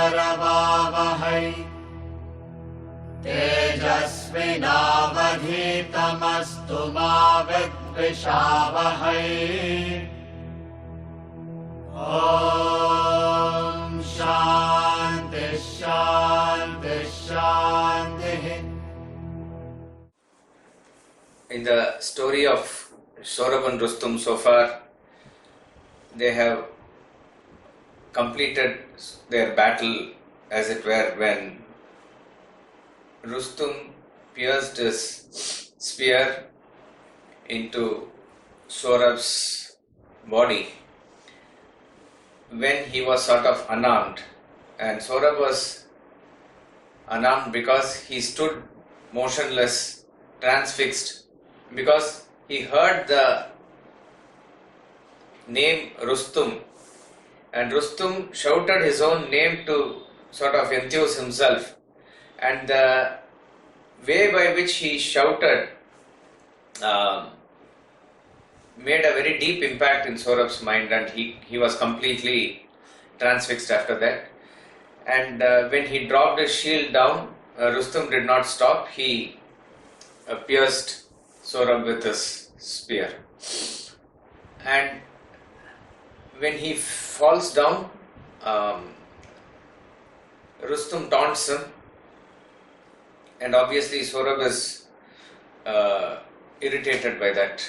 करवावहै तेजस्विनावधीतमस्तु मा विद्विषावहै। ॐ शान्ति शान्ति शान्तिः। In the story of Sohrab and Rustum so far, they have completed their battle, as it were, when Rustum pierced his spear into Sohrab's body when he was sort of unarmed, and Sohrab was unarmed because he stood motionless, transfixed, because he heard the name Rustum, and Rustum shouted his own name to sort of enthuse himself, and the way by which he shouted made a very deep impact in Sohrab's mind, and he was completely transfixed after that. And when he dropped his shield down, Rustum did not stop. He pierced Sohrab with his spear, and when he falls down, Rustum taunts him, and obviously Sohrab is irritated by that,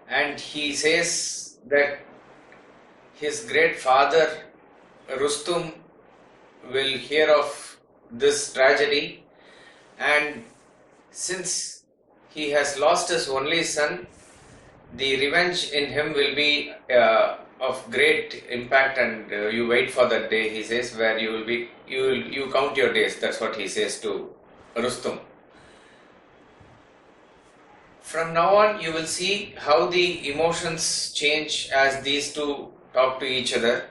and he says that his great father Rustum will hear of this tragedy, and since he has lost his only son, the revenge in him will be of great impact, and you wait for that day, he says, where you count your days. That's what he says to Rustum. From now on, you will see how the emotions change as these two talk to each other.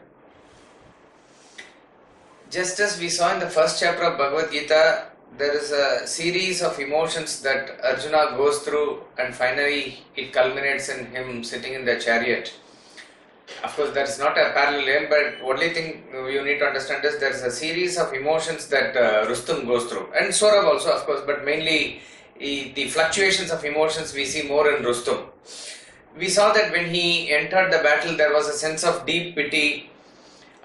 Just as we saw in the first chapter of Bhagavad Gita, there is a series of emotions that Arjuna goes through, and finally it culminates in him sitting in the chariot. Of course, that is not a parallel, but only thing you need to understand is there is a series of emotions that Rustum goes through, and Sohrab also, of course, but mainly the fluctuations of emotions we see more in Rustum. We saw that when he entered the battle, there was a sense of deep pity,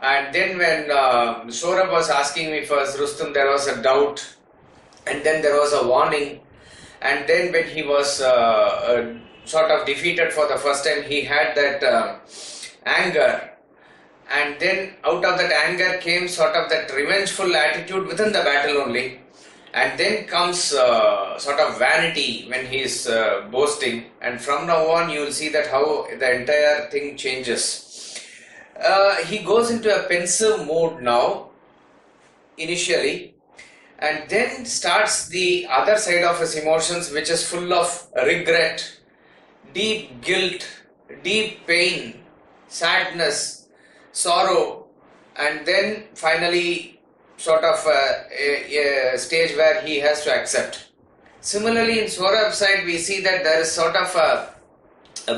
and then when Sohrab was asking me first, Rustum, there was a doubt, and then there was a warning, and then when he was sort of defeated for the first time, he had that anger, and then out of that anger came sort of that revengeful attitude within the battle only, and then comes sort of vanity when he is boasting, and from now on you will see that how the entire thing changes. He goes into a pensive mood now initially, and then starts the other side of his emotions, which is full of regret, deep guilt, deep pain, sadness, sorrow, and then finally sort of a stage where he has to accept. Similarly, in Sohrab's side, we see that there is sort of a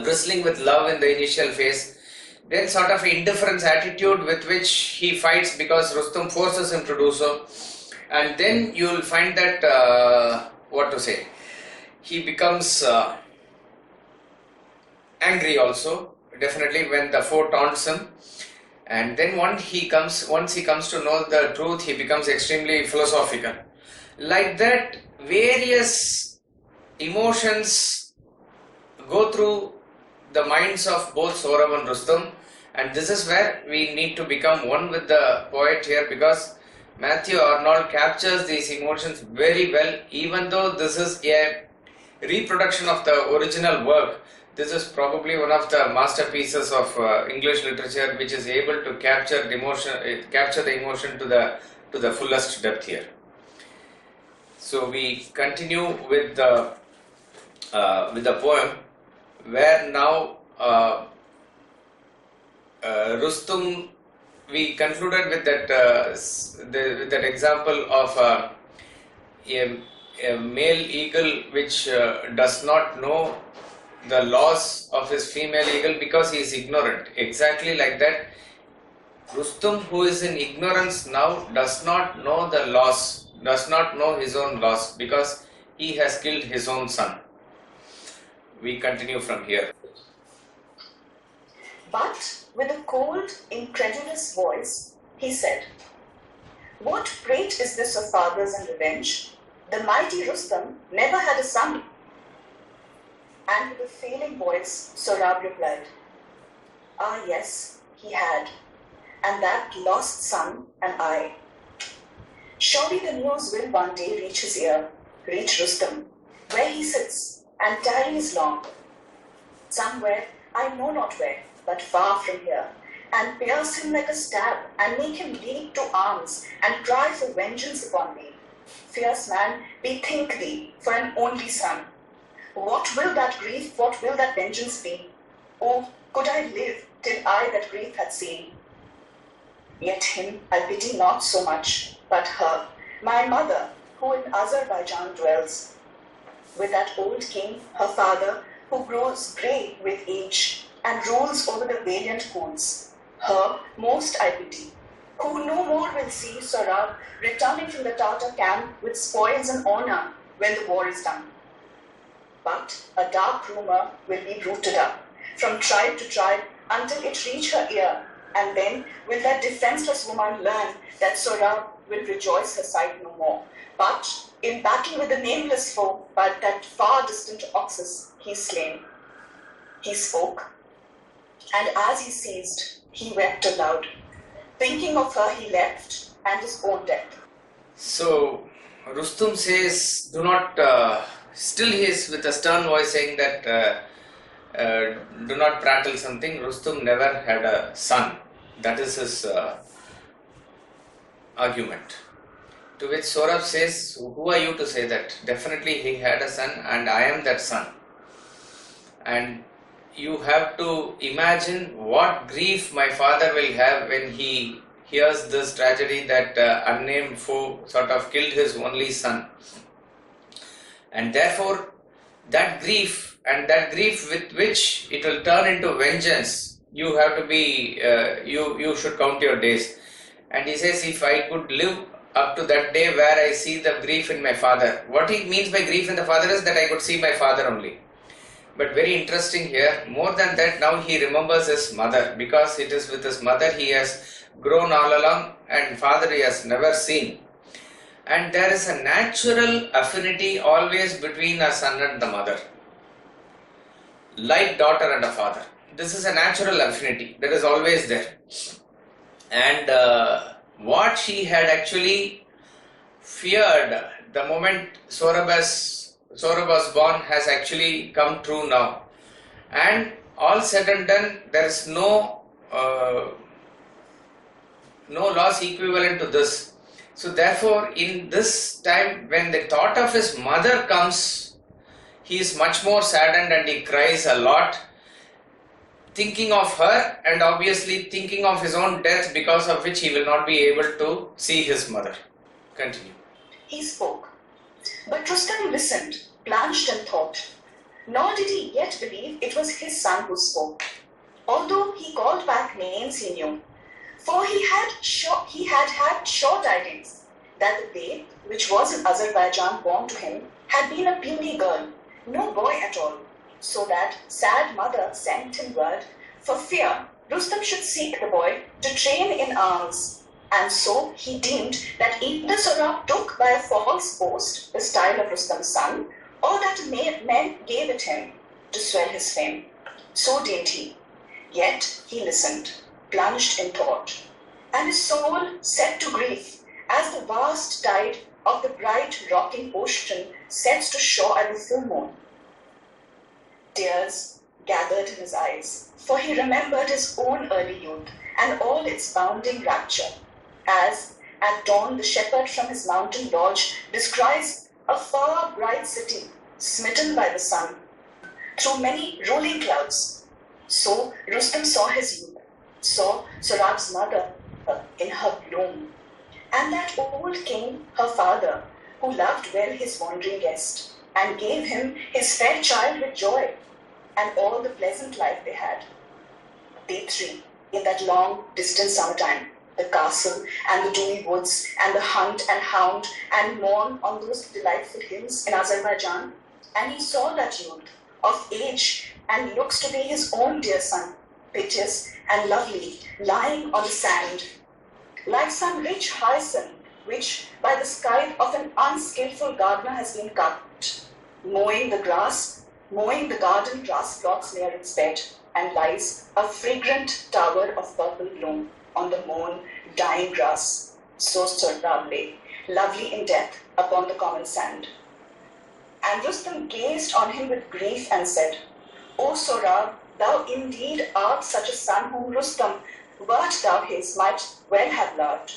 bristling with love in the initial phase, then sort of indifference attitude with which he fights because Rustum forces him to do so. And then you will find that, he becomes angry also, definitely, when the foe taunts him. And then once he comes to know the truth, he becomes extremely philosophical. Like that, various emotions go through the minds of both Sohrab and Rustum, and this is where we need to become one with the poet here, because Matthew Arnold captures these emotions very well. Even though this is a reproduction of the original work, this is probably one of the masterpieces of English literature, which is able to capture the emotion to the fullest depth here. So we continue with the poem, where now Rustum, we concluded with that example of a male eagle which does not know the laws of his female eagle because he is ignorant. Exactly like that, Rustum, who is in ignorance now, does not know the loss, does not know his own loss, because he has killed his own son. We continue from here. But with a cold, incredulous voice, he said, "What prate is this of fathers and revenge? The mighty Rustum never had a son." And with a failing voice, Sohrab replied, "Ah yes, he had, and that lost son and I. Surely the news will one day reach his ear, reach Rustum, where he sits and tarries long, somewhere I know not where, but far from here, and pierce him like a stab, and make him leap to arms, and cry for vengeance upon thee. Fierce man, bethink thee for an only son. What will that grief, what will that vengeance be? Oh, could I live till I that grief had seen? Yet him I pity not so much, but her, my mother, who in Azerbaijan dwells, with that old king, her father, who grows grey with age, and rules over the valiant Kurds. Her most I pity, who no more will see Sohrab returning from the Tartar camp with spoils and honor when the war is done. But a dark rumor will be rooted up from tribe to tribe until it reach her ear, and then will that defenseless woman learn that Sohrab will rejoice her sight no more, but in battle with the nameless foe, by that far distant Oxus, he's slain. He spoke, and as he ceased, he wept aloud. Thinking of her, he left, and his own death. So, Rustum says, do not, still he is with a stern voice saying that do not prattle something. Rustum never had a son. That is his argument. To which Sohrab says, who are you to say that? Definitely he had a son and I am that son. And you have to imagine what grief my father will have when he hears this tragedy that unnamed foe sort of killed his only son. And therefore that grief and that grief with which it will turn into vengeance, you have to be, you should count your days. And he says, if I could live up to that day where I see the grief in my father. What he means by grief in the father is that I could see my father only. But very interesting here, more than that, now he remembers his mother, because it is with his mother he has grown all along and father he has never seen. And there is a natural affinity always between a son and the mother, like daughter and a father. This is a natural affinity that is always there. And what she had actually feared the moment Sohrab was born has actually come true now. And all said and done, there is no loss equivalent to this. So therefore, in this time when the thought of his mother comes, he is much more saddened and he cries a lot, thinking of her and obviously thinking of his own death, because of which he will not be able to see his mother. Continue. He spoke, but Rustum listened, plunged in thought, nor did he yet believe it was his son who spoke, although he called back names he knew. For he had had sure tidings that the babe which was in Azerbaijan born to him had been a puny girl, no boy at all, so that sad mother sent him word for fear Rustum should seek the boy to train in arms. And so he deemed that either Sohrab took by a false boast the style of Rustum's son, or that men gave it him to swell his fame. So deemed he. Yet he listened, plunged in thought, and his soul set to grief as the vast tide of the bright rocking ocean sets to shore at the full moon. Tears gathered in his eyes, for he remembered his own early youth and all its bounding rapture, as at dawn the shepherd from his mountain lodge descries a far bright city smitten by the sun through many rolling clouds. So Rustum saw his youth, saw Sohrab's mother in her bloom, and that old king, her father, who loved well his wandering guest, and gave him his fair child with joy, and all the pleasant life they had. They three, in that long, distant summertime, the castle and the dewy woods and the hunt and hound and mourn on those delightful hills in Azerbaijan. And he saw that youth of age and looks to be his own dear son, piteous and lovely, lying on the sand, like some rich hyacinth which by the scythe of an unskillful gardener has been cut, mowing the garden grass plots near its bed, and lies a fragrant tower of purple bloom on the mown, dying grass, so Sohrab lay, lovely in death, upon the common sand. And Rustum gazed on him with grief and said, O Sohrab, thou indeed art such a son whom Rustum, wert thou his, might well have loved.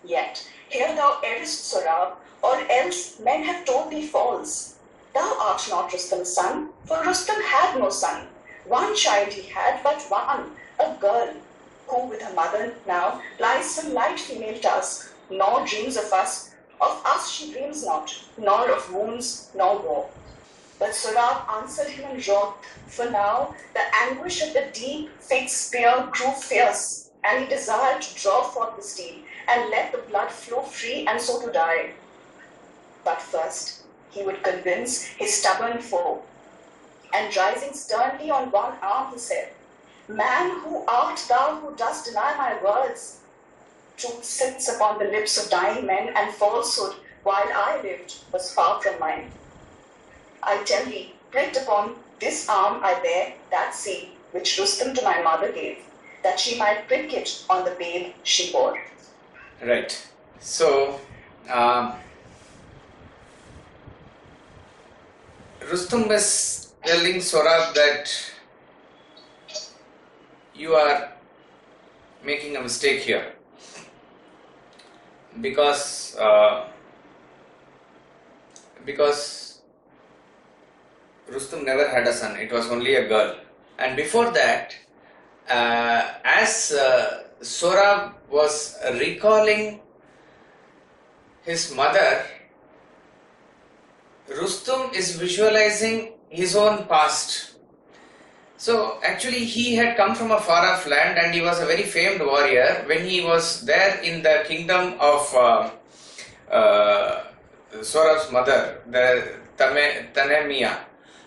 Yet here thou errest, Sohrab, or else men have told thee false. Thou art not Rustum's son, for Rustum had no son. One child he had, but one, a girl, who with her mother now lies some light female task, nor dreams of us she dreams not, nor of wounds nor war. But Sohrab answered him in wrath, for now the anguish of the deep fixed spear grew fierce, and he desired to draw forth the steel, and let the blood flow free, and so to die. But first he would convince his stubborn foe, and rising sternly on one arm, he said, Man, who art thou who dost deny my words? Truth sits upon the lips of dying men, and falsehood, while I lived, was far from mine. I tell thee, pricked upon this arm I bear that seal which Rustum to my mother gave, that she might prick it on the babe she bore. Right. So, Rustum is telling Sohrab that you are making a mistake here, because Rustum never had a son, it was only a girl. And before that, as Sohrab was recalling his mother, Rustum is visualizing his own past. So actually he had come from a far off land, and he was a very famed warrior when he was there in the kingdom of Sohrab's mother, the Tanemia.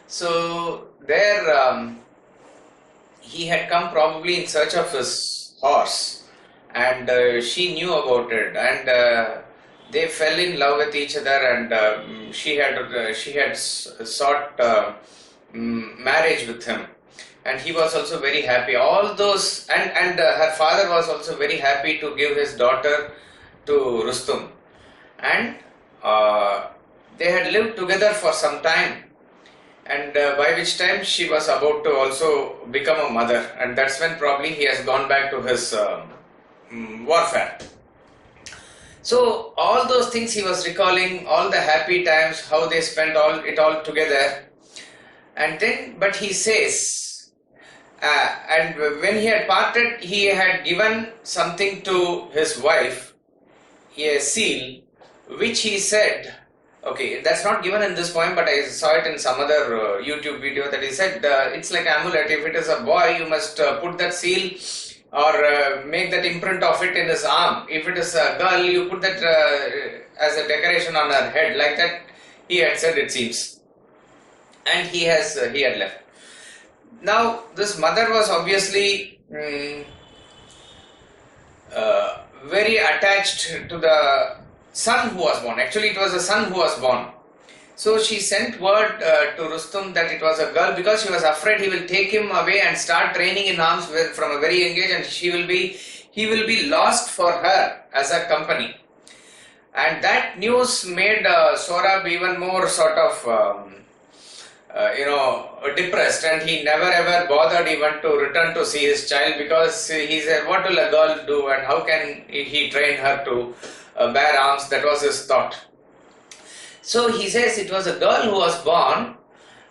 So there he had come probably in search of his horse, and she knew about it, and they fell in love with each other, and she had sought marriage with him, and he was also very happy. All those, and her father was also very happy to give his daughter to Rustum, and they had lived together for some time, and by which time she was about to also become a mother, and that's when probably he has gone back to his warfare. So all those things he was recalling, all the happy times, how they spent it all together, and then, but he says, and when he had parted, he had given something to his wife, a seal, which he said, okay, that's not given in this poem, but I saw it in some other YouTube video, that he said, it's like amulet. If it is a boy, you must put that seal or make that imprint of it in his arm. If it is a girl, you put that as a decoration on her head. Like that, he had said, it seems. And he had left. Now, this mother was obviously very attached to the son who was born. Actually, it was a son who was born. So she sent word to Rustum that it was a girl, because she was afraid he will take him away and start training in arms from a very young age, and he will be lost for her as a company. And that news made Sohrab even more sort of depressed, and he never ever bothered even to return to see his child, because he said, what will a girl do, and how can he train her to bear arms? That was his thought. So he says it was a girl who was born,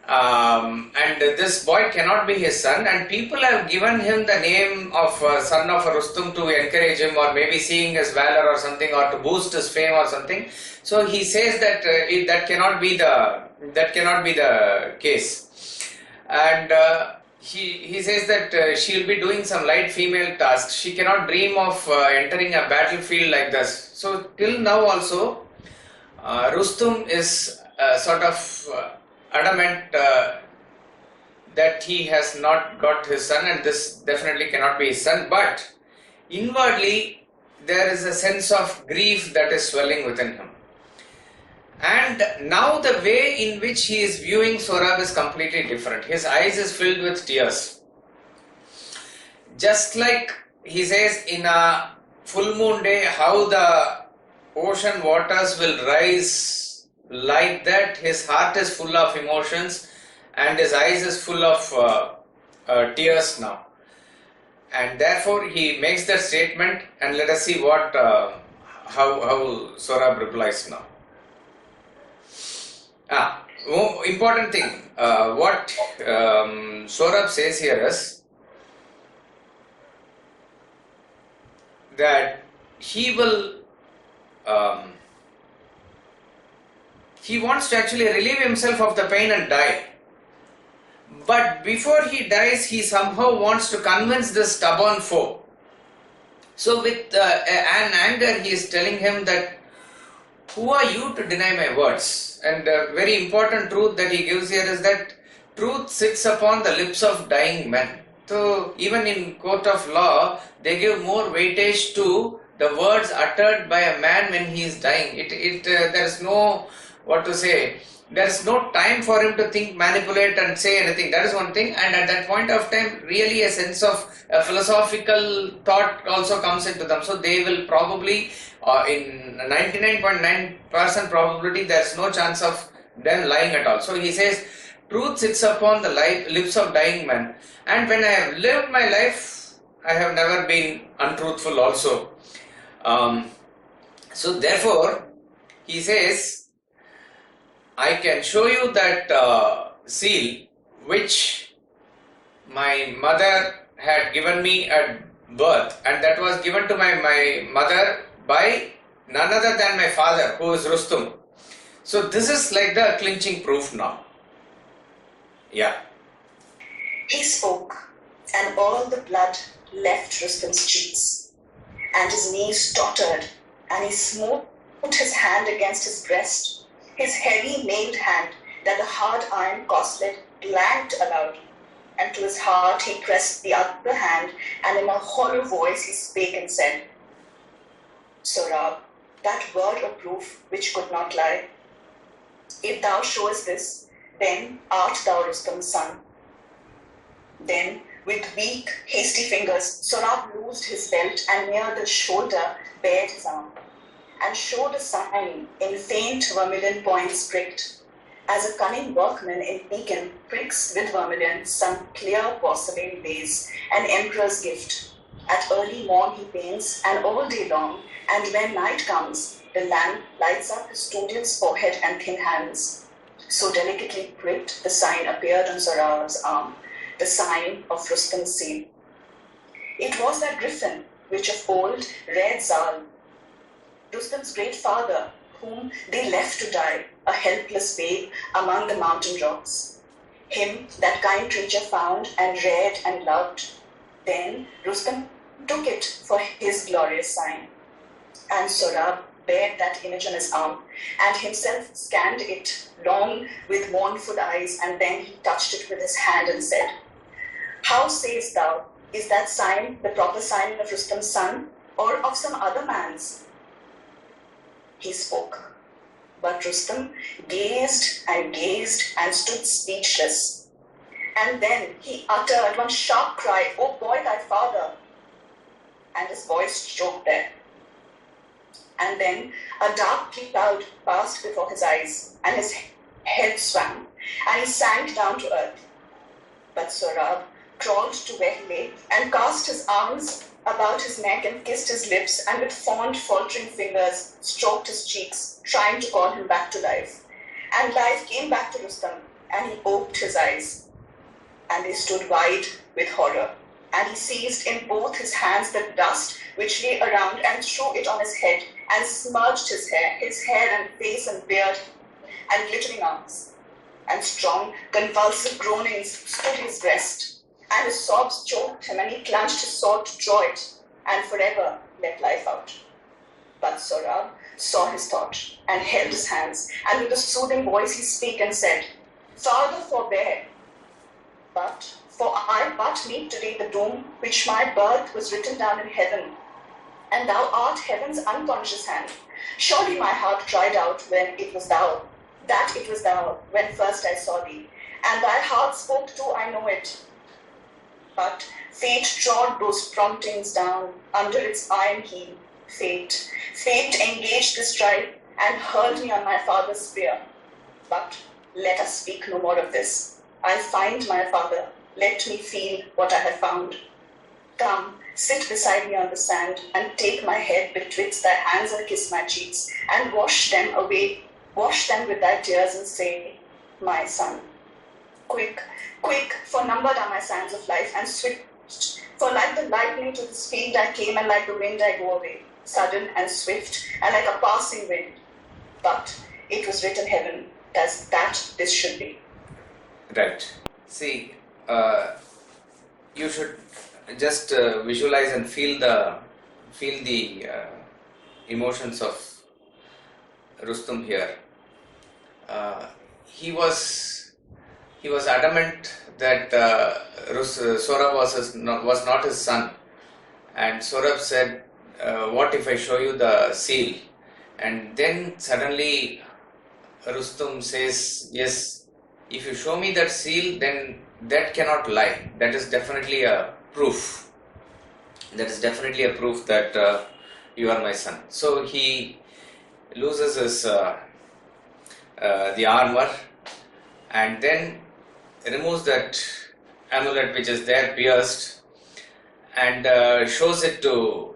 and this boy cannot be his son, and people have given him the name of son of Rustum to encourage him, or maybe seeing his valor or something, or to boost his fame or something. So he says that that cannot be the case. And he says that she'll be doing some light female tasks. She cannot dream of entering a battlefield like this. So till now also, Rustum is sort of adamant that he has not got his son, and this definitely cannot be his son. But inwardly, there is a sense of grief that is swelling within him. And now the way in which he is viewing Sohrab is completely different. His eyes is filled with tears. Just like he says in a full moon day, how the ocean waters will rise, like that his heart is full of emotions and his eyes is full of tears now. And therefore he makes that statement, and let us see what how Sohrab replies now. Important thing, what Sohrab says here is that he wants to actually relieve himself of the pain and die. But before he dies, he somehow wants to convince this stubborn foe. So with an anger, he is telling him that, who are you to deny my words? And a very important truth that he gives here is that truth sits upon the lips of dying men. So even in court of law, they give more weightage to the words uttered by a man when he is dying. There is no, what to say, there is no time for him to think, manipulate and say anything. That is one thing. And at that point of time, really a sense of philosophical thought also comes into them. So they will probably, in 99.9% probability, there is no chance of them lying at all. So he says, truth sits upon the lips of dying men. And when I have lived my life, I have never been untruthful also. So therefore, he says, I can show you that seal which my mother had given me at birth, and that was given to my mother by none other than my father, who is Rustum. So this is like the clinching proof now. Yeah. He spoke, and all the blood left Rustum's cheeks, and his knees tottered, and he smote his hand against his breast. His heavy nailed hand that the hard iron corselet clanked about, and to his heart he pressed the other hand, and in a hollow voice he spake and said, Sohrab, that word of proof which could not lie, if thou showest this, then art thou Rustum's son. Then, with weak, hasty fingers, Sohrab loosed his belt and near the shoulder bared his arm, and showed a sign in faint vermilion points pricked, as a cunning workman in Pekin pricks with vermilion some clear porcelain vase, an emperor's gift. At early morn he paints, and all day long, and when night comes, the lamp lights up his student's forehead and thin hands. So delicately pricked, the sign appeared on Sohrab's arm, the sign of Rustum's seal. It was that griffin which of old reared Zal, Rustum's great father, whom they left to die, a helpless babe among the mountain rocks. Him that kind creature found and reared and loved. Then Rustum took it for his glorious sign. And Sohrab bared that image on his arm, and himself scanned it long with mournful eyes, and then he touched it with his hand and said, How sayest thou, is that sign the proper sign of Rustum's son, or of some other man's? He spoke, but Rustum gazed and stood speechless. And then he uttered one sharp cry, O boy, thy father! And his voice choked there. And then a dark cloud passed before his eyes, and his head swam, and he sank down to earth. But Sohrab crawled to where he lay, and cast his arms about his neck and kissed his lips, and with fond, faltering fingers stroked his cheeks, trying to call him back to life. And life came back to Rustum, and he opened his eyes, and they stood wide with horror. And he seized in both his hands the dust which lay around, and threw it on his head, and smudged his hair and face and beard, and glittering arms. And strong, convulsive groanings stood his breast. and his sobs choked him, and he clenched his sword to draw it, and forever let life out. But Sohrab saw his thought, and held his hands, and with a soothing voice he spake and said, Father, forbear, for I but meet today the doom which my birth was written down in heaven, and thou art heaven's unconscious hand. Surely my heart cried out when it was thou, that it was thou, when first I saw thee, and thy heart spoke too, I know it. But fate trod those promptings down under its iron heel. Fate engaged the strife and hurled me on my father's spear. But let us speak no more of this. I'll find my father. Let me feel what I have found. Come, sit beside me on the sand, and take my head betwixt thy hands and kiss my cheeks, and wash them away, wash them with thy tears, and say, my son. Quick, quick, for numbered are my sands of life, and swift, for like the lightning to this field I came, and like the wind I go away, sudden and swift, and like a passing wind. But it was written heaven, that this should be. Right. See, you should just visualize and feel the emotions of Rustum here. He was adamant that Sohrab was not his son, and Sohrab said, "What if I show you the seal?" And then suddenly Rustum says, "Yes, if you show me that seal, then that cannot lie. That is definitely a proof. That is definitely a proof that you are my son." So he loses his the armor, and then removes that amulet which is there pierced, and shows it to,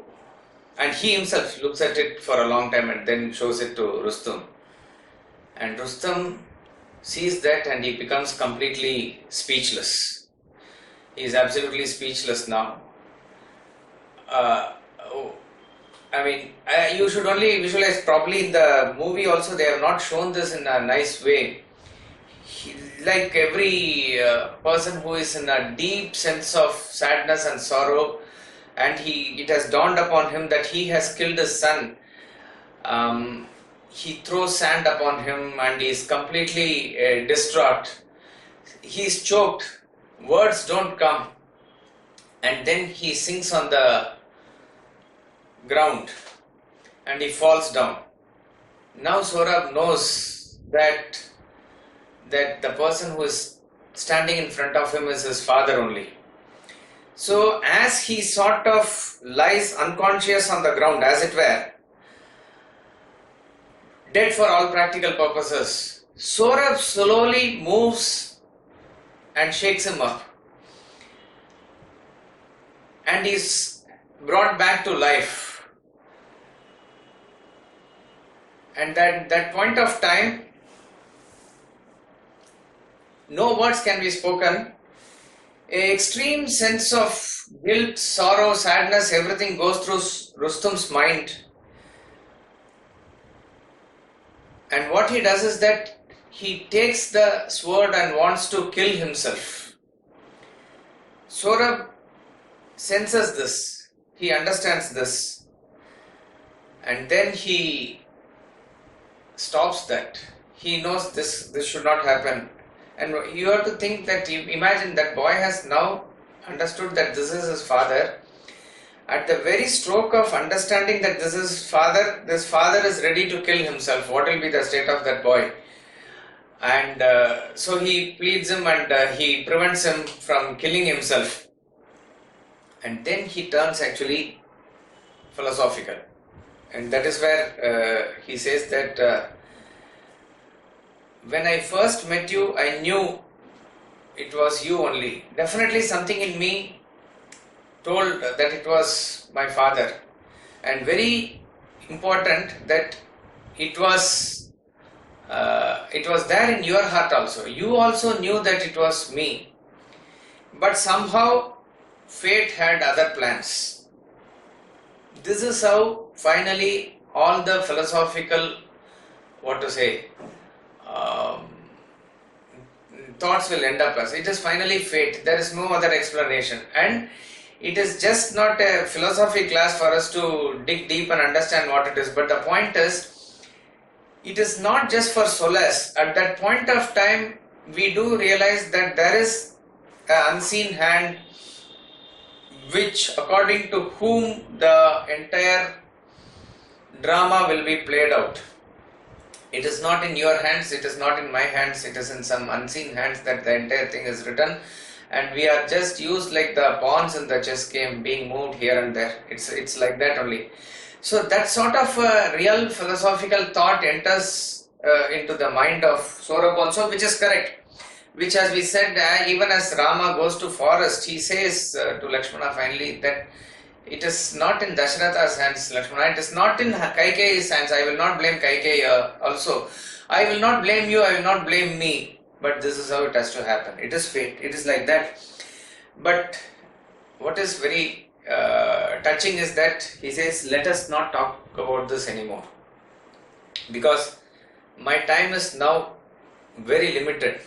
and he himself looks at it for a long time and then shows it to Rustum. And Rustum sees that and he becomes completely speechless. He is absolutely speechless now. You should only visualize, probably in the movie also they have not shown this in a nice way. Like every person who is in a deep sense of sadness and sorrow, and it has dawned upon him that he has killed his son, he throws sand upon him and he is completely distraught. He is choked, words don't come, and then he sinks on the ground and he falls down. Now Sohrab knows that the person who is standing in front of him is his father only. So as he sort of lies unconscious on the ground, as it were, dead for all practical purposes, Sohrab slowly moves and shakes him up, and is brought back to life. And that point of time, no words can be spoken. An extreme sense of guilt, sorrow, sadness, everything goes through Rustum's mind. And what he does is that he takes the sword and wants to kill himself. Sohrab senses this, he understands this, and then he stops that. He knows this should not happen. And you have to think that, you imagine that boy has now understood that this is his father. At the very stroke of understanding that this is his father, this father is ready to kill himself. What will be the state of that boy? And so he pleads him and he prevents him from killing himself. And then he turns actually philosophical. And that is where he says that when I first met you, I knew it was you only. Definitely something in me told that it was my father. And very important that it was there in your heart also. You also knew that it was me. But somehow fate had other plans. This is how finally all the philosophical, thoughts will end up as. It is finally fate. There is no other explanation. And it is just not a philosophy class for us to dig deep and understand what it is. But the point is, it is not just for solace. At that point of time, we do realize that there is an unseen hand which, according to whom the entire drama will be played out. It is not in your hands, it is not in my hands, it is in some unseen hands that the entire thing is written, and we are just used like the pawns in the chess game, being moved here and there. It's like that only. So that sort of real philosophical thought enters into the mind of Sohrab also, which is correct. Which, as we said, even as Rama goes to forest, he says to Lakshmana finally that it is not in Dasharatha's hands, Lakshmana, it is not in Kaikeyi's hands. I will not blame Kaikeyi also. I will not blame you, I will not blame me. But this is how it has to happen. It is fate, it is like that. But what is very touching is that he says, let us not talk about this anymore. Because my time is now very limited.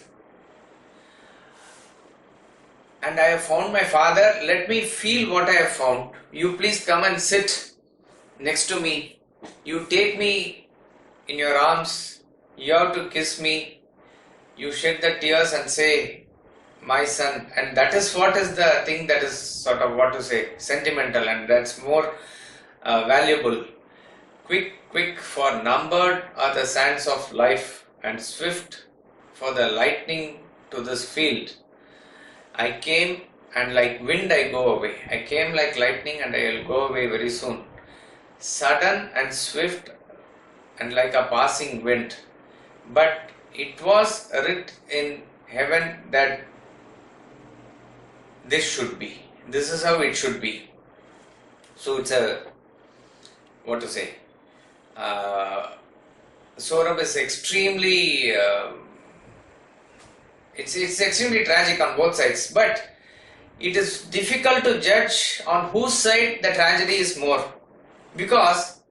And I have found my father, let me feel what I have found. You please come and sit next to me. You take me in your arms. You have to kiss me. You shed the tears and say, my son. And that is what is the thing that is sort of, what to say, sentimental, and that's more valuable. Quick, for numbered are the sands of life, and swift for the lightning to this field. I came, and like wind I go away. I came like lightning, and I will go away very soon. Sudden and swift, and like a passing wind. But it was writ in heaven that this should be. This is how it should be. So it's a, what to say, Sohrab is extremely, it's extremely tragic on both sides, but it is difficult to judge on whose side the tragedy is more, because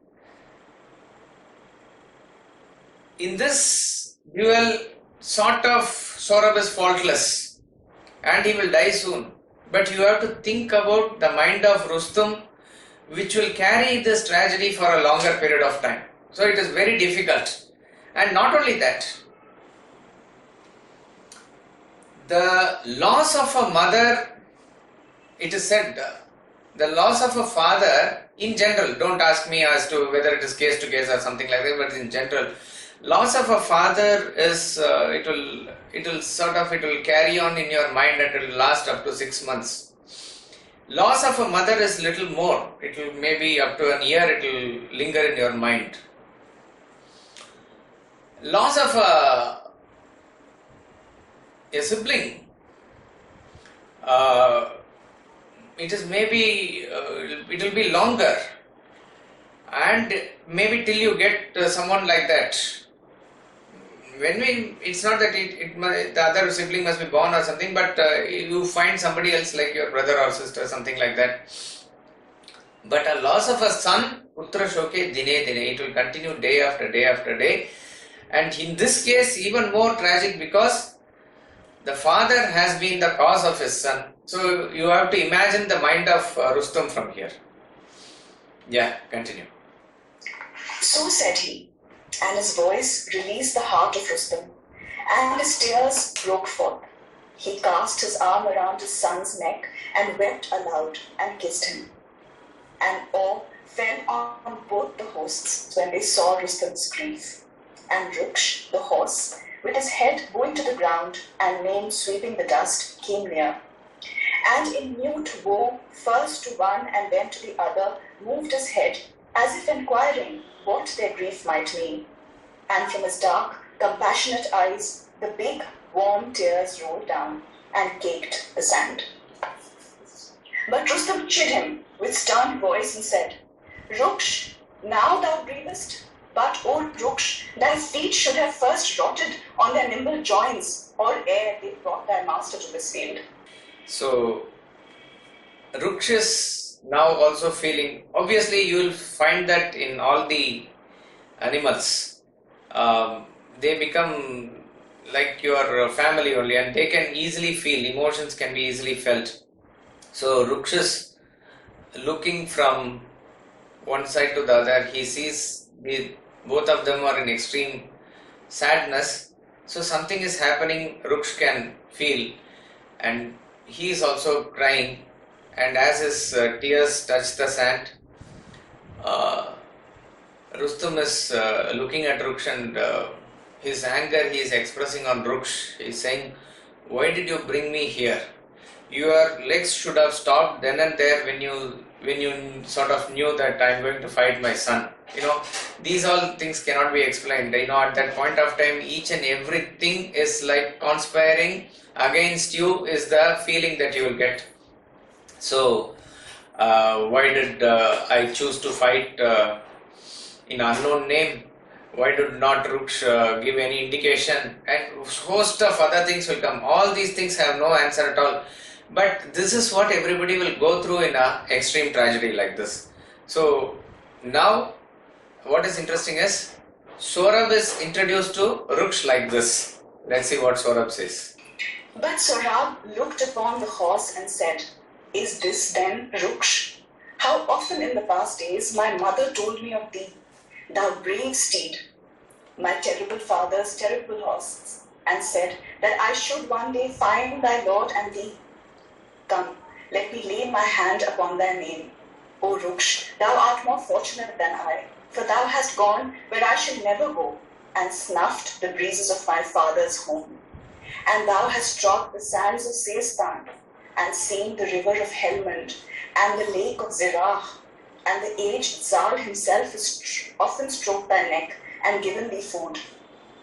in this duel, sort of Sohrab is faultless and he will die soon. But you have to think about the mind of Rustum, which will carry this tragedy for a longer period of time. So it is very difficult. And not only that, the loss of a mother, it is said, the loss of a father in general, don't ask me as to whether it is case to case or something like that, but in general, loss of a father is, it will carry on in your mind and it will last up to 6 months. Loss of a mother is little more. It will maybe up to a year, it will linger in your mind. Loss of a sibling, it is maybe, it will be longer, and maybe till you get someone like that. It's not that the other sibling must be born or something, but you find somebody else like your brother or sister, something like that. But a loss of a son, putra shoke dine dine, it will continue day after day after day. And in this case, even more tragic, because the father has been the cause of his son. So you have to imagine the mind of Rustum from here. Yeah, continue. So said he, and his voice released the heart of Rustum, and his tears broke forth. He cast his arm around his son's neck and wept aloud and kissed him. And awe fell on both the hosts when they saw Rustum's grief. And Ruksh, the horse, with his head going to the ground and mane sweeping the dust, came near. And in mute woe, first to one and then to the other, moved his head, as if inquiring what their grief might mean. And from his dark, compassionate eyes, the big, warm tears rolled down and caked the sand. But Rustum chid him with stern voice and said, Ruksh, now thou grievest? But, O Ruksh, thy feet should have first rotted on their nimble joints, or ere they brought thy master to this field. So, Ruksh is now also feeling, obviously you will find that in all the animals, they become like your family only, and they can easily feel, emotions can be easily felt. So Ruksh is looking from one side to the other. He sees both of them are in extreme sadness. So something is happening, Ruksh can feel, and he is also crying. And as his tears touch the sand, uh, Rustum is looking at Ruksh, and his anger he is expressing on Ruksh. He is saying, "Why did you bring me here? Your legs should have stopped then and there when you sort of knew that I'm going to fight my son." These all things cannot be explained. At that point of time, each and everything is like conspiring against you, is the feeling that you will get. So, why did I choose to fight in unknown name? Why did not Ruksh give any indication? And host of other things will come. All these things have no answer at all. But this is what everybody will go through in a extreme tragedy like this. So now, what is interesting is Sohrab is introduced to Ruksh like this. Let's see what Sohrab says. But Sohrab looked upon the horse and said, "Is this then Ruksh? How often in the past days my mother told me of thee, thou brave steed, my terrible father's terrible horse, and said that I should one day find thy lord and thee. Come, let me lay my hand upon thy name. O Ruksh, thou art more fortunate than I, for thou hast gone where I shall never go, and snuffed the breezes of my father's home. And thou hast trod the sands of Seistan, and seen the river of Helmand, and the lake of Zirah, and the aged Zal himself has often stroked thy neck, and given thee food,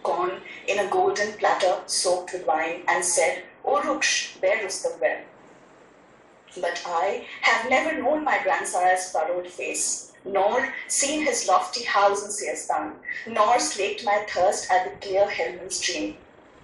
gone in a golden platter soaked with wine, and said, O Ruksh, bear Rustum well. But I have never known my grandsire's furrowed face, nor seen his lofty house in Seistan, nor slaked my thirst at the clear Helmand stream,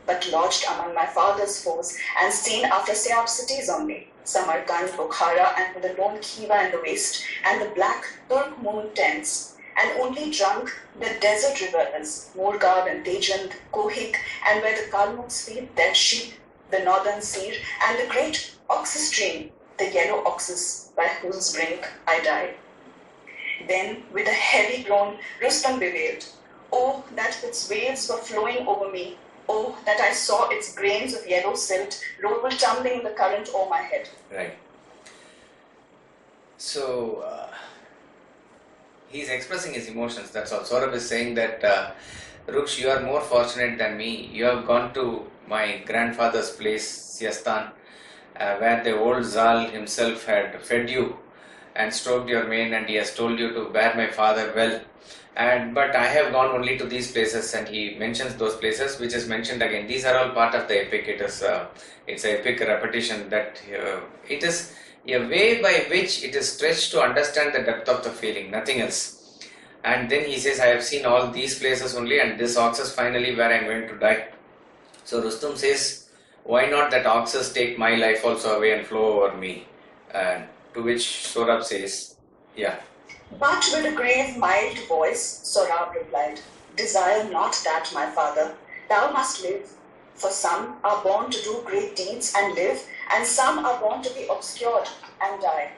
but lodged among my father's foes, and seen after Siab cities only, Samarkand, Bukhara, and the lone Khiva in the west, and the black Turkmen tents, and only drunk the desert rivers, Morgab and Tejand, Kohik, and where the Kalmuks feed their sheep, the northern Seer, and the great Oxus stream, the yellow oxus by whose brink I die." Then, with a heavy groan, Rustum bewailed, "Oh, that its waves were flowing over me! Oh, that I saw its grains of yellow silt roll tumbling in the current o'er my head." Right. So, he's expressing his emotions, that's all. Sohrab is saying that, Ruksh, you are more fortunate than me. You have gone to my grandfather's place, Siastan, where the old Zal himself had fed you and stroked your mane, and he has told you to bear my father well. But I have gone only to these places, and he mentions those places, which is mentioned again. These are all part of the epic. It's an epic repetition that it is a way by which it is stretched to understand the depth of the feeling, nothing else. And then he says, I have seen all these places only, and this ox is finally where I am going to die. So Rustum says, why not that oxes take my life also away and flow over me? To which Sohrab says, yeah. But with a grave, mild voice, Sohrab replied, "Desire not that, my father. Thou must live. For some are born to do great deeds and live, and some are born to be obscured and die.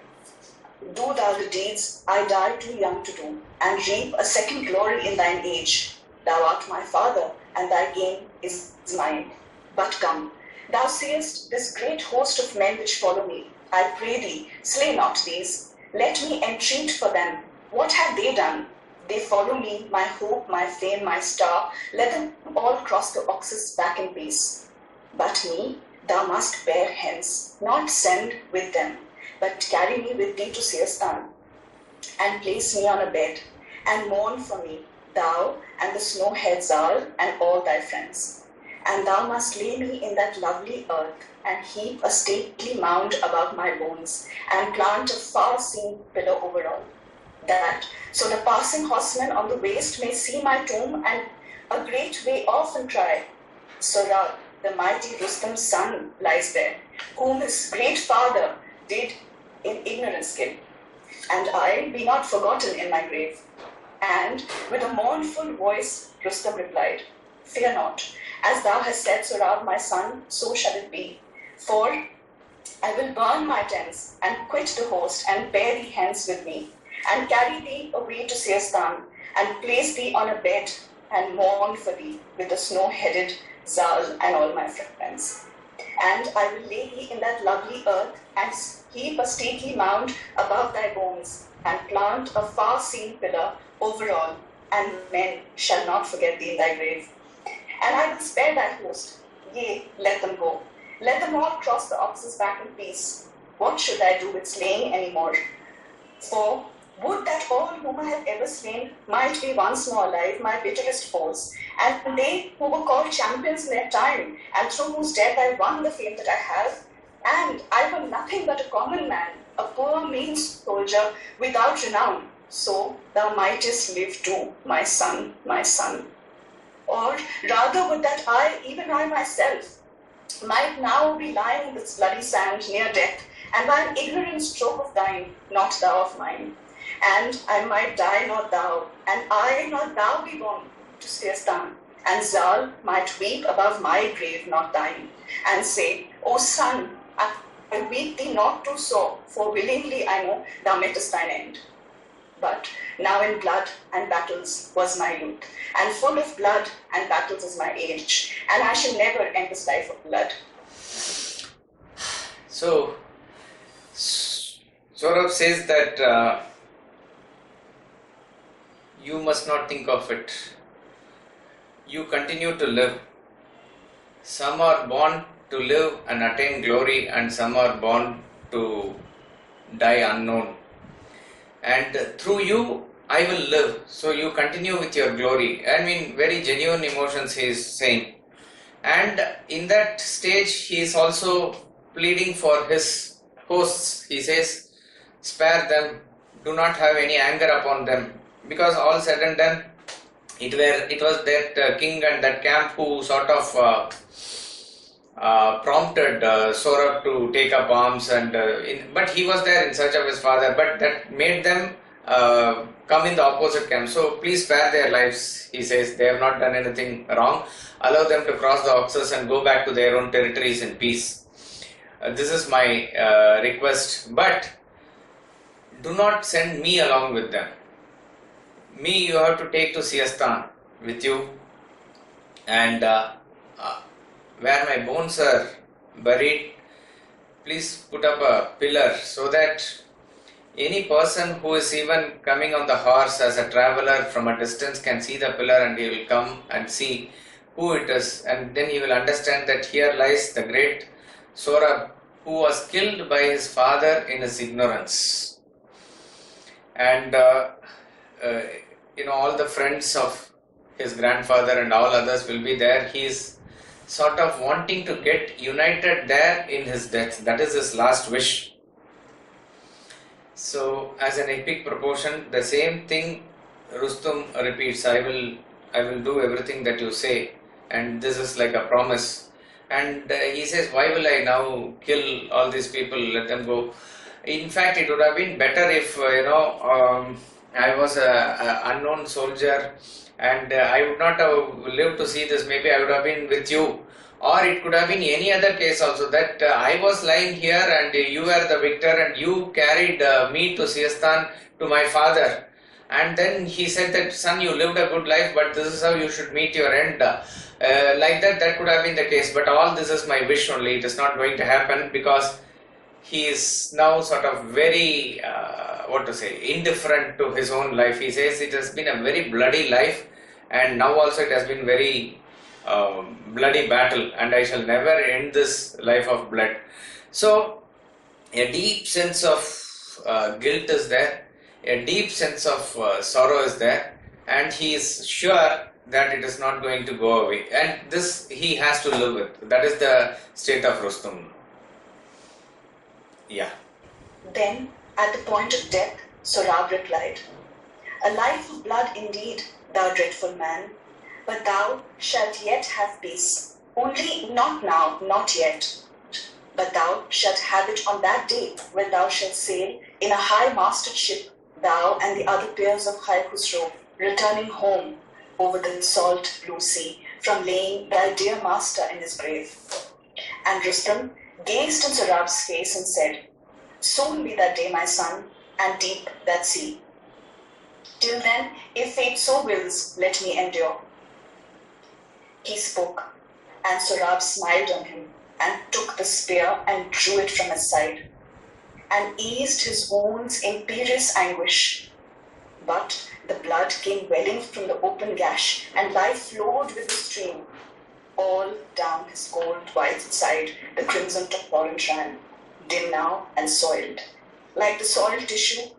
Do thou the deeds I die too young to do, and reap a second glory in thine age. Thou art my father, and thy gain is mine. But come, thou seest this great host of men which follow me. I pray thee, slay not these. Let me entreat for them. What have they done? They follow me, my hope, my fame, my star. Let them all cross the Oxus back in peace. But me thou must bear hence, not send with them, but carry me with thee to Seistan, and place me on a bed, and mourn for me, thou and the snow-haired Zal and all thy friends. And thou must lay me in that lovely earth, and heap a stately mound about my bones, and plant a far-seen pillar over all, that so the passing horseman on the waste may see my tomb, and a great way off and cry, Sohrab, the mighty Rustum's son, lies there, whom his great father did in ignorance kill, and I be not forgotten in my grave." And with a mournful voice, Rustum replied, fear not. As thou hast said, Sohrab, my son, so shall it be. For I will burn my tents and quit the host and bear thee hence with me, and carry thee away to Seistan, and place thee on a bed and mourn for thee with the snow-headed Zal and all my friends. And I will lay thee in that lovely earth and heap a stately mound above thy bones, and plant a far-seen pillar over all, and men shall not forget thee in thy grave. And I will spare thy host, yea, let them go. Let them all cross the oxes back in peace. What should I do with slaying any more? For would that all whom I have ever slain might be once more alive, my bitterest foes, and they who were called champions in their time, and through whose death I won the fame that I have. And I were nothing but a common man, a poor mean soldier without renown. So thou mightest live too, my son, my son. Or rather would that I, even I myself, might now be lying in this bloody sand near death, and by an ignorant stroke of thine, not thou of mine. And I might die, not thou, and I, not thou, be born to Seistan, and Zal might weep above my grave, not thine, and say, O son, I weep thee not too sore, for willingly I know thou mettest thine end. But now in blood and battles was my youth, and full of blood and battles is my age, and I shall never end this life of blood. So, Sohrab says that you must not think of it. You continue to live. Some are born to live and attain glory, and some are born to die unknown. And through you, I will live. So you continue with your glory. I mean, very genuine emotions he is saying. And in that stage, he is also pleading for his hosts. He says, spare them, do not have any anger upon them. Because all said and done, it was that king and that camp who sort of prompted Sohrab to take up arms, and but he was there in search of his father, but that made them come in the opposite camp. So please spare their lives, he says. They have not done anything wrong. Allow them to cross the Oxus and go back to their own territories in peace. This is my request, but do not send me along with them. Me you have to take to Seistan with you, and where my bones are buried, please put up a pillar so that any person who is even coming on the horse as a traveler from a distance can see the pillar, and he will come and see who it is, and then he will understand that here lies the great Sohrab, who was killed by his father in his ignorance. And all the friends of his grandfather and all others will be there. He is sort of wanting to get united there in his death. That is his last wish. So as an epic proportion, the same thing Rustum repeats, I will do everything that you say, and this is like a promise. And he says, why will I now kill all these people, let them go? In fact, it would have been better if I was an unknown soldier, and I would not have lived to see this. Maybe I would have been with you, or it could have been any other case also, that I was lying here and you were the victor, and you carried me to Seistan to my father, and then he said that, son, you lived a good life, but this is how you should meet your end. Like that could have been the case, but all this is my wish only. It is not going to happen, because he is now sort of very indifferent to his own life. He says it has been a very bloody life, and now also it has been very bloody battle, and I shall never end this life of blood. So a deep sense of guilt is there, a deep sense of sorrow is there, and he is sure that it is not going to go away, and this he has to live with. That is the state of Rustum. Yeah. Then, at the point of death, Sohrab replied, a life of blood indeed, thou dreadful man, but thou shalt yet have peace. Only not now, not yet, but thou shalt have it on that day when thou shalt sail in a high-masted ship, thou and the other peers of Khai Khusro, returning home over the salt blue sea from laying thy dear master in his grave. And Rustum gazed in Sohrab's face and said, Soon be that day, my son, and deep that sea. Till then, if fate so wills, let me endure. He spoke, and Sohrab smiled on him, and took the spear and drew it from his side, and eased his wound's imperious anguish. But the blood came welling from the open gash, and life flowed with the stream. All down his cold white side the crimson torrent ran, dim now and soiled, like the soiled tissue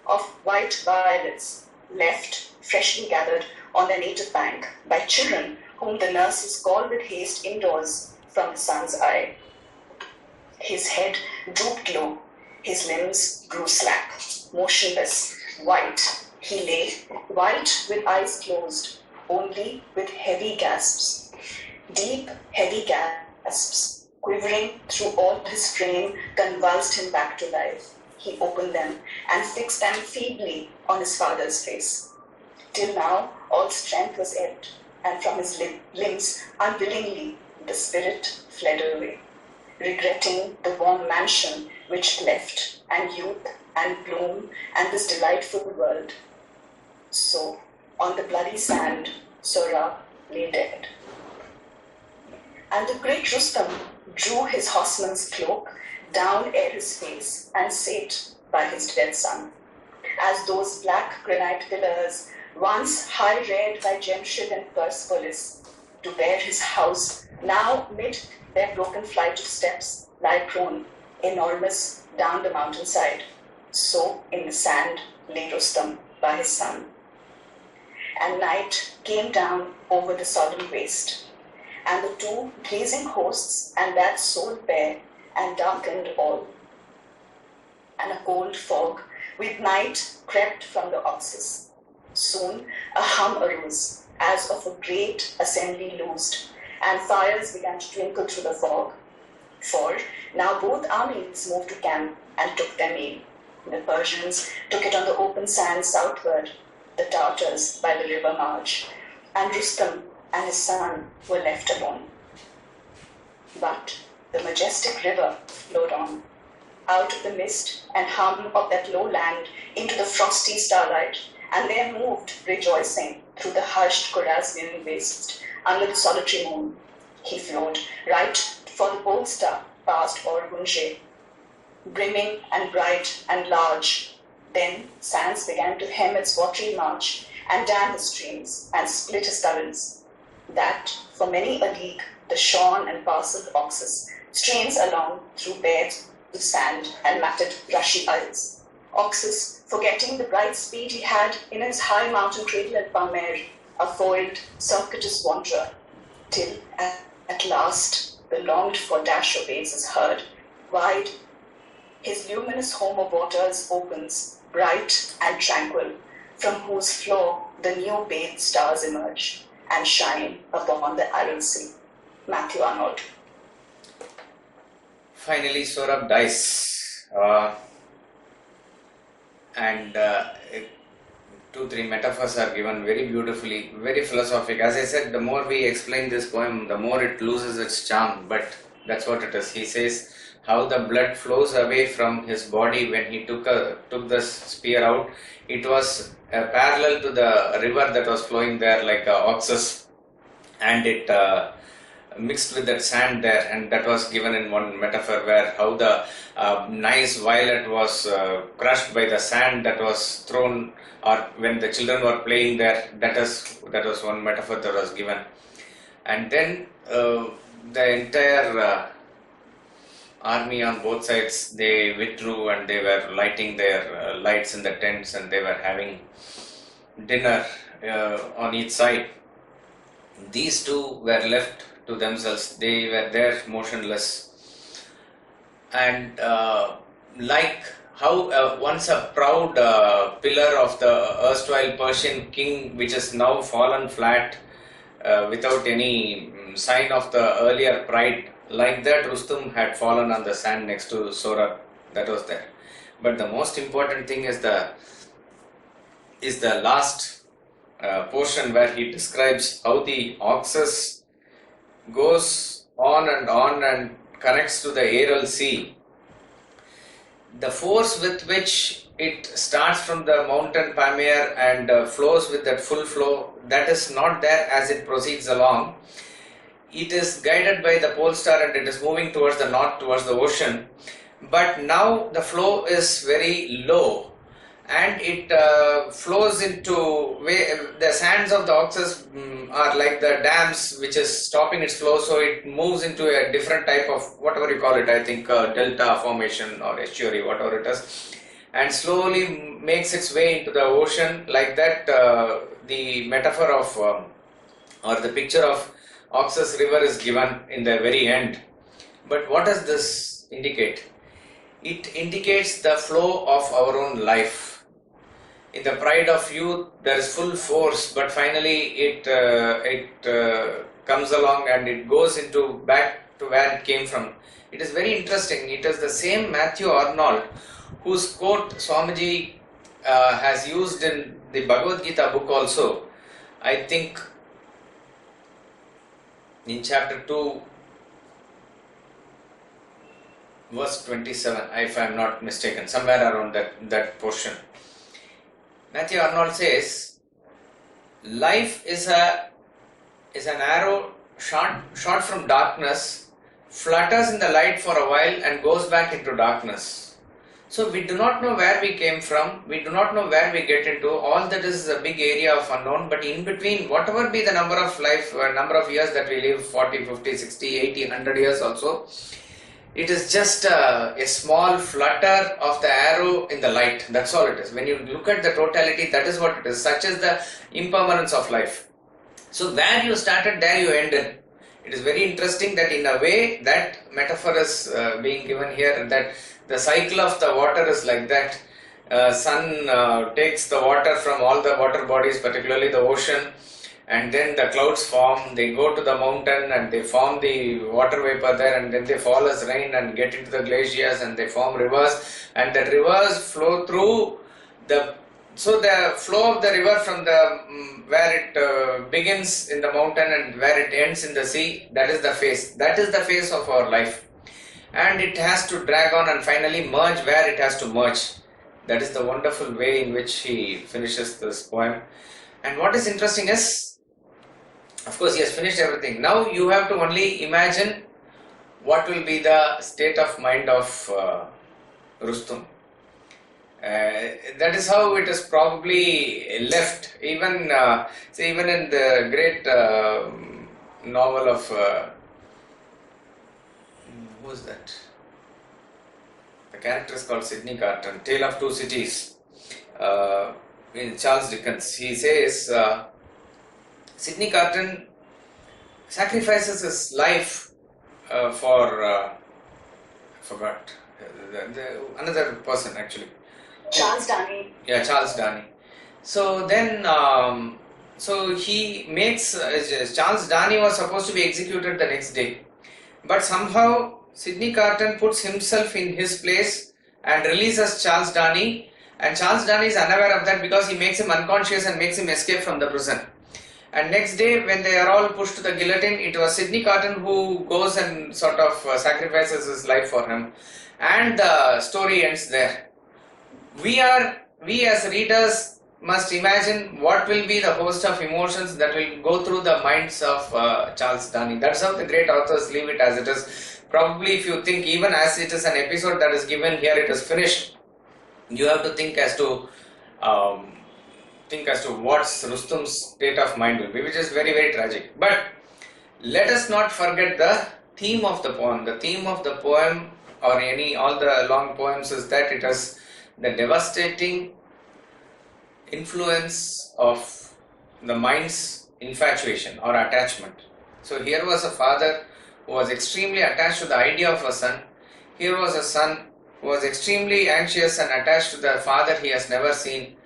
of white violets left freshly gathered on their native bank by children whom the nurses call with haste indoors from the sun's eye. His head drooped low, his limbs grew slack, motionless, white. He lay, white with eyes closed, only with heavy gasps. Deep, heavy gasps, quivering through all his frame, convulsed him back to life. He opened them and fixed them feebly on his father's face. Till now, all strength was ebbed, and from his limbs, unwillingly, the spirit fled away, regretting the warm mansion which left, and youth, and bloom, and this delightful world. So, on the bloody sand, Sohrab lay dead. And the great Rustum drew his horseman's cloak down ere his face, and sate by his dead son, as those black granite pillars, once high reared by Jemshid and Persepolis, to bear his house, now mid their broken flight of steps, lie prone, enormous, down the mountainside. So in the sand lay Rustum by his son. And night came down over the solemn waste, and the two blazing hosts and that soul bare, and darkened all. And a cold fog with night crept from the oxes. Soon a hum arose, as of a great assembly loosed, and fires began to twinkle through the fog. For now both armies moved to camp and took their meal. The Persians took it on the open sand southward, the Tartars by the river marge, and Rustum and his son were left alone. But the majestic river flowed on, out of the mist and hum of that low land into the frosty starlight, and there moved, rejoicing, through the hushed Khorasmian waste, under the solitary moon. He flowed right for the pole star past Orgunje, brimming and bright and large. Then sands began to hem its watery march, and dam his streams, and split his currents, that for many a league the shorn and parcelled oxus strains along through beds of sand and matted rushy isles. Oxus, forgetting the bright speed he had in his high mountain cradle at Pamer, a foiled, circuitous wanderer, till at last the longed-for dash of waves is heard. Wide his luminous home of waters opens, bright and tranquil, from whose floor the new bathed stars emerge and shine upon the arid sea. Matthew Arnold. Finally, Sohrab dies. And 2-3 metaphors are given very beautifully, very philosophic. As I said, the more we explain this poem, the more it loses its charm, but that's what it is. He says how the blood flows away from his body when he took the spear out. It was parallel to the river that was flowing there like oxus, and it mixed with that sand there, and that was given in one metaphor, where how the nice violet was crushed by the sand that was thrown, or when the children were playing there. That was one metaphor that was given. And then the entire army on both sides, they withdrew, and they were lighting their lights in the tents, and they were having dinner on each side. These two were left to themselves. They were there motionless, and like how once a proud pillar of the erstwhile Persian king, which is now fallen flat without any sign of the earlier pride, like that Rustum had fallen on the sand next to Sohrab. That was there. But the most important thing is the last portion where he describes how the oxus goes on and connects to the Aral Sea. The force with which it starts from the mountain Pamir and flows with that full flow, that is not there as it proceeds along. It is guided by the pole star and it is moving towards the north, towards the ocean. But now the flow is very low and it flows into the sands of the oxus are like the dams which is stopping its flow, so it moves into a different type of whatever you call it, I think delta formation or estuary, whatever it is, and slowly makes its way into the ocean. Like that, the metaphor of or the picture of Oxus river is given in the very end. But what does this indicate? It indicates the flow of our own life. In the pride of youth, there is full force, but finally it comes along and it goes into back to where it came from. It is very interesting. It is the same Matthew Arnold whose quote Swamiji has used in the Bhagavad Gita book also. I think in chapter 2, verse 27, if I am not mistaken, somewhere around that portion. Matthew Arnold says, life is an arrow shot from darkness, flutters in the light for a while and goes back into darkness. So we do not know where we came from, we do not know where we get into, all that is a big area of unknown, but in between, whatever be the number of years that we live, 40, 50, 60, 80, 100 years also, it is just a small flutter of the arrow in the light. That's all it is. When you look at the totality, that is what it is. Such is the impermanence of life. So where you started, there you ended. It is very interesting that in a way that metaphor is being given here, that the cycle of the water is like that. Sun takes the water from all the water bodies, particularly the ocean, and then the clouds form, they go to the mountain and they form the water vapor there, and then they fall as rain and get into the glaciers and they form rivers, and the rivers flow through so the flow of the river from the where it begins in the mountain and where it ends in the sea, that is the phase of our life, and it has to drag on and finally merge where it has to merge. That is the wonderful way in which he finishes this poem. And what is interesting is, of course, he has finished everything. Now you have to only imagine what will be the state of mind of Rustum. That is how it is probably left. Even in the great novel of who is that? The character is called Sidney Carton, Tale of Two Cities. In Charles Dickens, he says Sidney Carton sacrifices his life for forgot another person actually. Charles Dies. Yeah, Charles Dies. So then, so he makes Charles Dies was supposed to be executed the next day, but somehow Sidney Carton puts himself in his place and releases Charles Dies, and Charles Dies is unaware of that because he makes him unconscious and makes him escape from the prison. And next day, when they are all pushed to the guillotine, it was Sidney Carton who goes and sort of sacrifices his life for him, and the story ends there. We as readers must imagine what will be the host of emotions that will go through the minds of Charles Dies. That's how the great authors leave it as it is. Probably if you think, even as it is an episode that is given here, it is finished, you have to think as to what Rustum's state of mind will be, which is very, very tragic. But let us not forget the theme of the poem. The theme of the poem, or all the long poems, is that it is the devastating influence of the mind's infatuation or attachment. So here was a father who was extremely attached to the idea of a son. Here was a son who was extremely anxious and attached to the father he has never seen.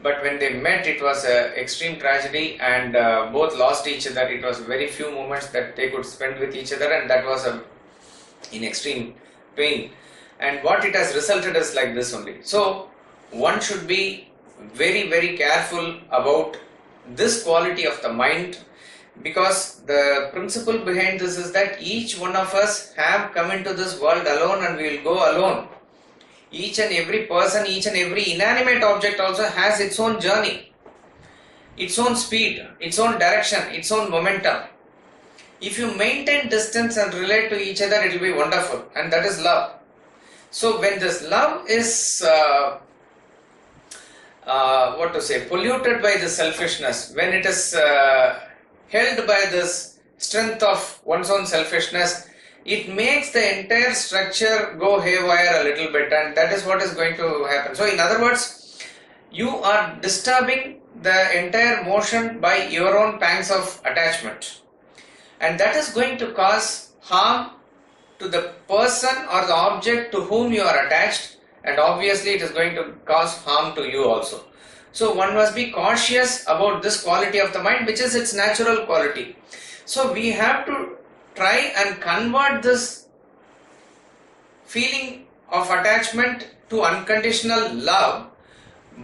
But when they met, it was an extreme tragedy, and both lost each other. It was very few moments that they could spend with each other, and that was in extreme pain. And what it has resulted is like this only. So one should be very, very careful about this quality of the mind, because the principle behind this is that each one of us have come into this world alone and we will go alone. Each and every person, each and every inanimate object also has its own journey, its own speed, its own direction, its own momentum. If you maintain distance and relate to each other, it will be wonderful, and that is love. So when this love is polluted by the selfishness, when it is held by this strength of one's own selfishness, it makes the entire structure go haywire a little bit, and that is what is going to happen. So in other words, you are disturbing the entire motion by your own pangs of attachment, and that is going to cause harm to the person or the object to whom you are attached, and obviously it is going to cause harm to you also. So one must be cautious about this quality of the mind, which is its natural quality. So we have to try and convert this feeling of attachment to unconditional love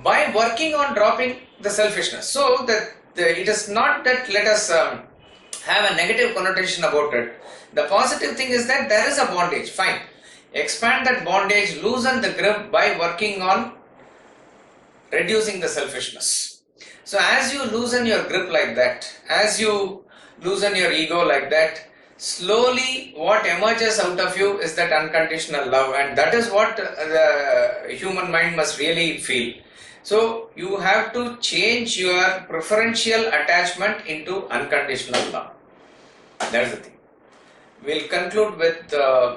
by working on dropping the selfishness. So that it is not that let us have a negative connotation about it. The positive thing is that there is a bondage, fine. Expand that bondage, loosen the grip by working on reducing the selfishness. So as you loosen your grip like that, as you loosen your ego like that, slowly what emerges out of you is that unconditional love, and that is what the human mind must really feel. So you have to change your preferential attachment into unconditional love. That is the thing. We'll conclude with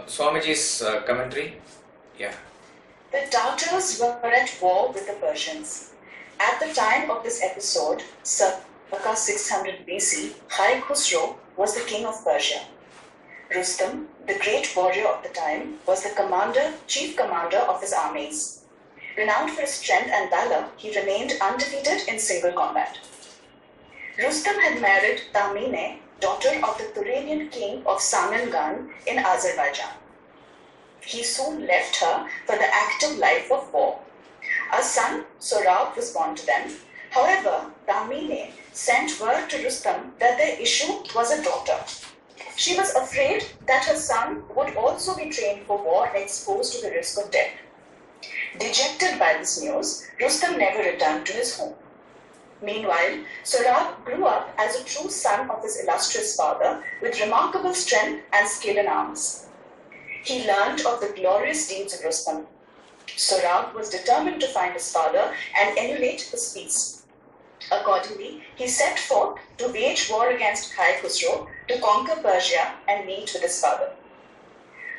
Swamiji's commentary. Yeah. The Tartars were at war with the Persians. At the time of this episode, circa 600 BC, Khai Khusro was the king of Persia. Rustum, the great warrior of the time, was the chief commander of his armies. Renowned for his strength and valor, he remained undefeated in single combat. Rustum had married Tamine, daughter of the Turanian king of Samangan in Azerbaijan. He soon left her for the active life of war. A son, Sohrab, was born to them. However, Tamine sent word to Rustum that their issue was a daughter. She was afraid that her son would also be trained for war and exposed to the risk of death. Dejected by this news, Rustum never returned to his home. Meanwhile, Sohrab grew up as a true son of his illustrious father with remarkable strength and skill in arms. He learned of the glorious deeds of Rustum. Sohrab was determined to find his father and emulate his feats. Accordingly, he set forth to wage war against Khai Khusro to conquer Persia and meet with his father.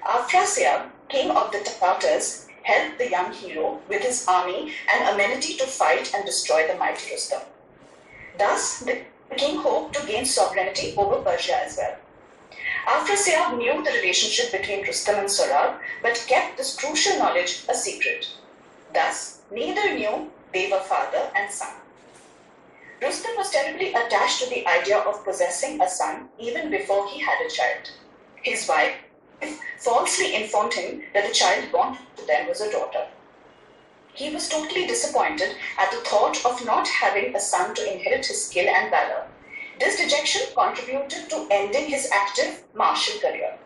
Afrasiab, king of the Tartars, helped the young hero with his army and amenity to fight and destroy the mighty Rustum. Thus, the king hoped to gain sovereignty over Persia as well. Afrasiab knew the relationship between Rustum and Sohrab, but kept this crucial knowledge a secret. Thus, neither knew they were father and son. Rustum was terribly attached to the idea of possessing a son even before he had a child. His wife falsely informed him that the child born to them was a daughter. He was totally disappointed at the thought of not having a son to inherit his skill and valor. This dejection contributed to ending his active martial career.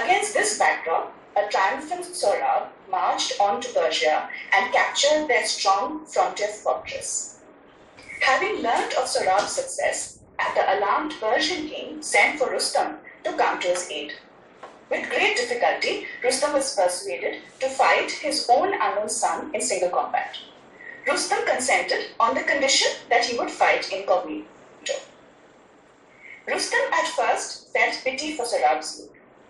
Against this backdrop, a triumphant Sohrab marched on to Persia and captured their strong frontier fortress. Having learnt of Sohrab's success, the alarmed Persian king sent for Rustum to come to his aid. With great difficulty, Rustum was persuaded to fight his own unknown son in single combat. Rustum consented on the condition that he would fight incognito. Rustum at first felt pity for Sohrab's youth.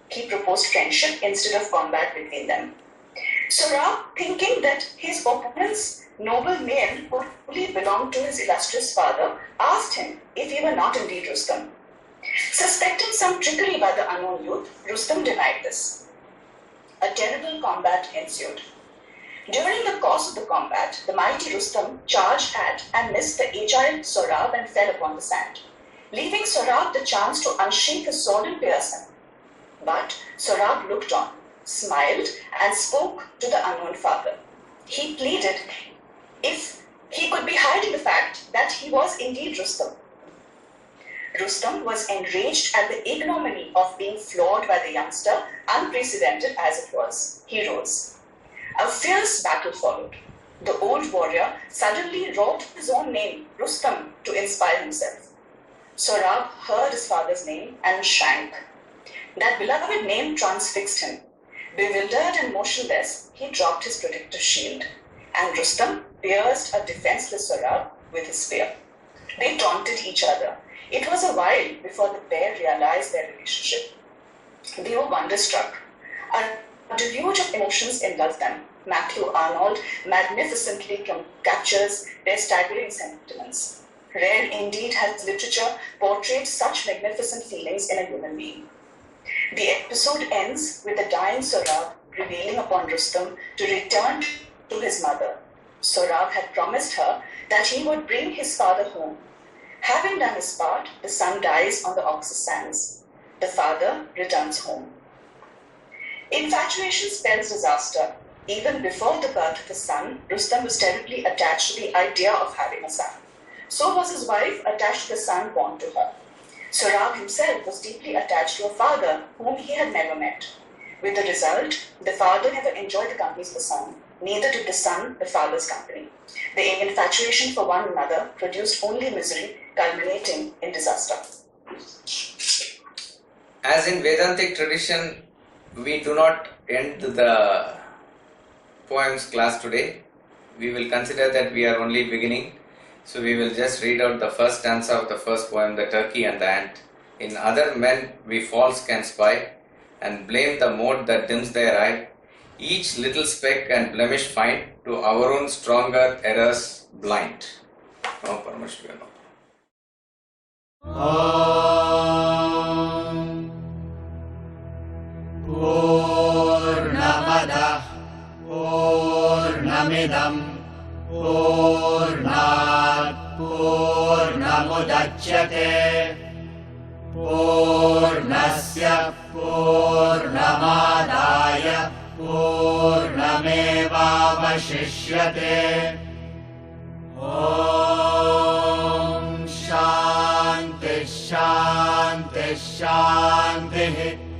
He proposed friendship instead of combat between them. Sohrab, thinking that his opponent's noble male fully belonged to his illustrious father, asked him if he were not indeed Rustum. Suspecting some trickery by the unknown youth, Rustum denied this. A terrible combat ensued. During the course of the combat, the mighty Rustum charged at and missed the agile Sohrab and fell upon the sand, leaving Sohrab the chance to unsheath his sword and pierce him. But Sohrab looked on, smiled, and spoke to the unknown father. He pleaded if he could be hiding the fact that he was indeed Rustum. Rustum was enraged at the ignominy of being floored by the youngster, unprecedented as it was. He rose. A fierce battle followed. The old warrior suddenly wrote his own name, Rustum, to inspire himself. Sohrab heard his father's name and shrank. That beloved name transfixed him. Bewildered and motionless, he dropped his protective shield, and Rustum pierced a defenseless Sohrab with his spear. They taunted each other. It was a while before the pair realized their relationship. They were wonderstruck. A deluge of emotions engulfed them. Matthew Arnold magnificently captures their staggering sentiments. Rare indeed has literature portrayed such magnificent feelings in a human being. The episode ends with the dying Sohrab prevailing upon Rustum to return to his mother. Sohrab had promised her that he would bring his father home. Having done his part, the son dies on the Oxus sands. The father returns home. Infatuation spells disaster. Even before the birth of his son, Rustum was terribly attached to the idea of having a son. So was his wife attached to the son born to her. Sohrab himself was deeply attached to a father whom he had never met. With the result, the father never enjoyed the company of the son, neither did the son the father's company. The infatuation for one another produced only misery, culminating in disaster. As in Vedantic tradition, we do not end the poems class today. We will consider that we are only beginning. So we will just read out the first stanza of the first poem, The Turkey and the Ant. In other men we false can spy, and blame the mote that dims their eye. Each little speck and blemish find, to our own stronger errors blind. No Paramashriya, no. Purnamada Purnamidam Purnat Purnamudachyate Purnasya Purnamadaya Purnamevavashishyate. Om Shanti Shanti Shanti.